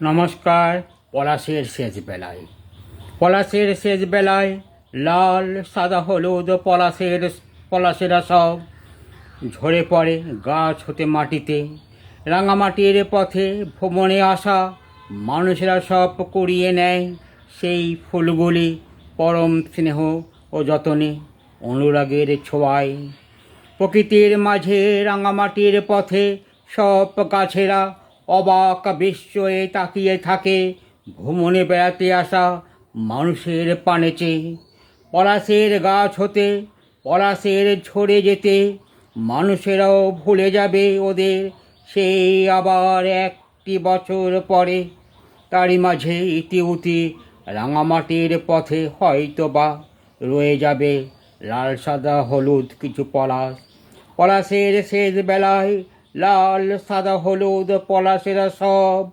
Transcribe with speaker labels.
Speaker 1: নমস্কার। পলাশের শেষ বেলায় লাল সাদা হলুদ পলাশেরা সব ঝরে পড়ে গাছ হতে মাটিতে। রাঙামাটির পথে ভ্রমণে আসা মানুষেরা সব কুড়িয়ে নেয় সেই ফুলগুলি পরম স্নেহ ও যতনে, অনুরাগের ছোঁয়ায়। প্রকৃতির মাঝে রাঙামাটির পথে সব গাছেরা অবাক বিস্ময়ে তাকিয়ে থাকে ভ্রমণে বেড়াতে আসা মানুষের পানে চেয়ে। পলাশের গাছ হতে পলাশের ঝরে যেতে মানুষেরাও ভুলে যাবে ওদের সেই আবার একটি বছর পরে। তারই মাঝে ইতিউতি রাঙামাটির পথে হয়তো বা রয়ে যাবে লাল সাদা হলুদ কিছু পলাশের শেষ বেলায় লাল সাদা হলুদ পলাশেরা সব